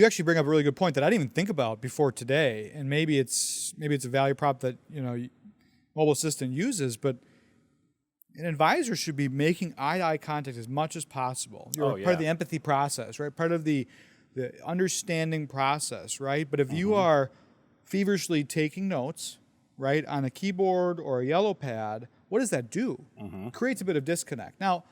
You actually bring up a really good point that I didn't even think about before today, and maybe it's a value prop that Mobile Assistant uses, but an advisor should be making eye-to-eye contact as much as possible. You're part of the empathy process, right? Part of the understanding process, right? But if you are feverishly taking notes, right, on a keyboard or a yellow pad, what does that do? It creates a bit of disconnect. Now,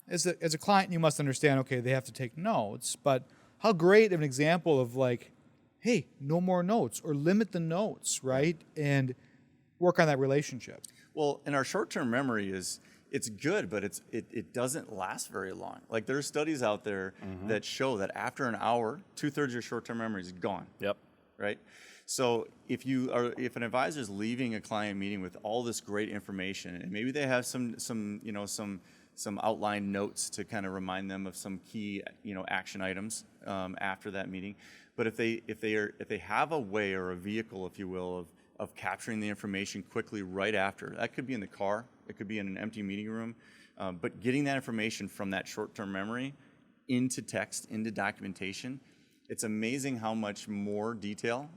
as a client, you must understand, okay, they have to take notes, but how great of an example of like, hey, no more notes, or limit the notes, right? And work on that relationship. Well, and our short-term memory it's good, but it doesn't last very long. Like there are studies out there that show that after an hour, 2/3 of your short-term memory is gone. Yep. Right? So if an advisor is leaving a client meeting with all this great information, and maybe they have some outlined notes to kind of remind them of some key action items after that meeting, but if they have a way or a vehicle, if you will, of capturing the information quickly right after, that could be in the car, it could be in an empty meeting room, but getting that information from that short-term memory into text, into documentation, it's amazing how much more detail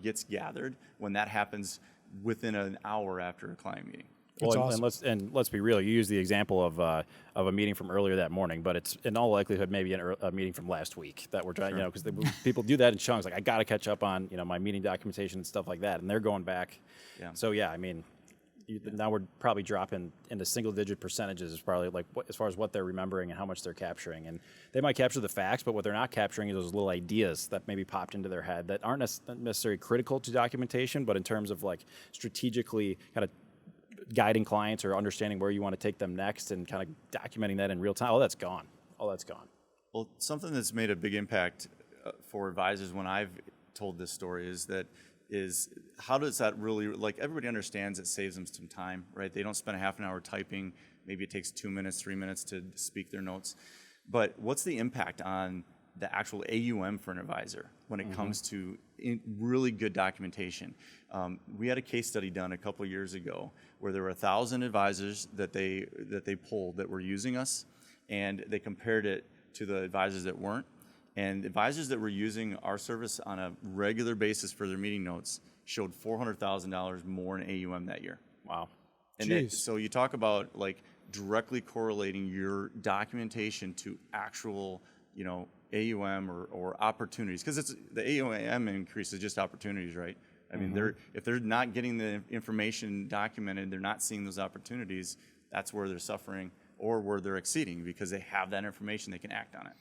gets gathered when that happens within an hour after a client meeting. Well, Awesome. and let's be real. You use the example of a meeting from earlier that morning, but it's in all likelihood maybe a meeting from last week that we're trying, because people do that in chunks. Like I got to catch up on my meeting documentation and stuff like that, and they're going back. Yeah. So yeah, I mean, now we're probably dropping into single-digit percentages as probably like as far as what they're remembering and how much they're capturing. And they might capture the facts, but what they're not capturing is those little ideas that maybe popped into their head that aren't necessarily critical to documentation, but in terms of like strategically kind of guiding clients or understanding where you want to take them next and kind of documenting that in real time. All that's gone. Well, something that's made a big impact for advisors when I've told this story is how does that really, like everybody understands it saves them some time, right? They don't spend a half an hour typing. Maybe it takes 2 minutes, 3 minutes to speak their notes. But what's the impact on the actual AUM for an advisor when it comes to really good documentation? We had a case study done a couple of years ago where there were 1,000 advisors that they polled that were using us, and they compared it to the advisors that weren't. And advisors that were using our service on a regular basis for their meeting notes showed $400,000 more in AUM that year. Wow. And so you talk about like directly correlating your documentation to actual, AUM or opportunities, because it's the AUM increase is just opportunities, right? I mean, if they're not getting the information documented, they're not seeing those opportunities. That's where they're suffering or where they're exceeding because they have that information, they can act on it.